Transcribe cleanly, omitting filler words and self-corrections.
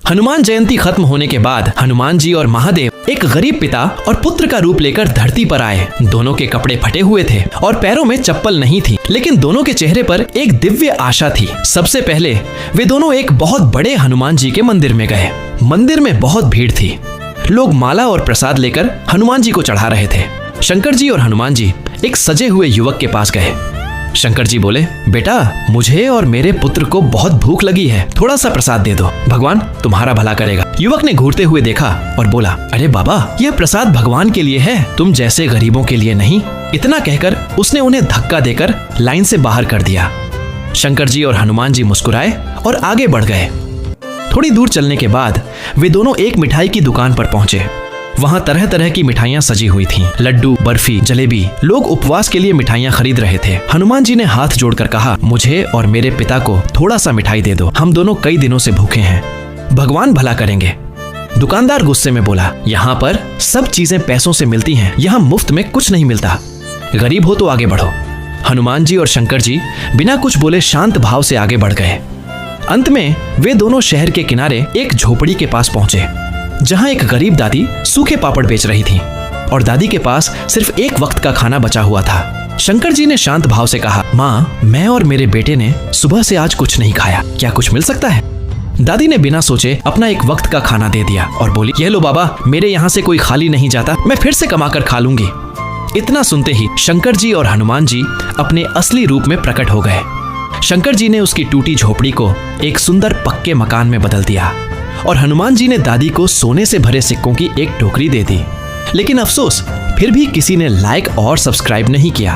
हनुमान जयंती खत्म होने के बाद हनुमान जी और महादेव एक गरीब पिता और पुत्र का रूप लेकर धरती पर आए। दोनों के कपड़े फटे हुए थे और पैरों में चप्पल नहीं थी, लेकिन दोनों के चेहरे पर एक दिव्य आशा थी। सबसे पहले वे दोनों एक बहुत बड़े हनुमान जी के मंदिर में गए। मंदिर में बहुत भीड़ थी। लोग माला और प्रसाद लेकर हनुमान जी को चढ़ा रहे थे। शंकर जी और हनुमान जी एक सजे हुए युवक के पास गए। शंकर जी बोले, बेटा, मुझे और मेरे पुत्र को बहुत भूख लगी है, थोड़ा सा प्रसाद दे दो, भगवान तुम्हारा भला करेगा। युवक ने घूरते हुए देखा और बोला, अरे बाबा, यह प्रसाद भगवान के लिए है, तुम जैसे गरीबों के लिए नहीं। इतना कहकर उसने उन्हें धक्का देकर लाइन से बाहर कर दिया। शंकर जी और हनुमान जी मुस्कुराए और आगे बढ़ गए। थोड़ी दूर चलने के बाद वे दोनों एक मिठाई की दुकान पर पहुंचे। वहां तरह तरह की मिठाइयां सजी हुई थीं, लड्डू, बर्फी, जलेबी। लोग उपवास के लिए मिठाइयां खरीद रहे थे। हनुमान जी ने हाथ जोड़कर कहा, मुझे और मेरे पिता को थोड़ा सा मिठाई दे दो, हम दोनों कई दिनों से भूखे हैं, भगवान भला करेंगे। दुकानदार गुस्से में बोला, यहाँ पर सब चीजें पैसों से मिलती हैं, यहाँ मुफ्त में कुछ नहीं मिलता, गरीब हो तो आगे बढ़ो। हनुमान जी और शंकर जी बिना कुछ बोले शांत भाव से आगे बढ़ गए। अंत में वे दोनों शहर के किनारे एक झोपड़ी के पास पहुंचे, जहां एक गरीब दादी सूखे पापड़ बेच रही थी और दादी के पास सिर्फ एक वक्त का खाना बचा हुआ था। शंकर जी ने शांत भाव से कहा, माँ, मैं और मेरे बेटे ने सुबह से आज कुछ नहीं खाया, क्या कुछ मिल सकता है? दादी ने बिना सोचे अपना एक वक्त का खाना दे दिया और बोली, ये लो बाबा, मेरे यहाँ से कोई खाली नहीं जाता, मैं फिर से कमा कर खा लूंगी। इतना सुनते ही शंकर जी और हनुमान जी अपने असली रूप में प्रकट हो गए। शंकर जी ने उसकी टूटी झोपड़ी को एक सुंदर पक्के मकान में बदल दिया और हनुमान जी ने दादी को सोने से भरे सिक्कों की एक टोकरी दे दी। लेकिन अफसोस, फिर भी किसी ने लाइक और सब्सक्राइब नहीं किया।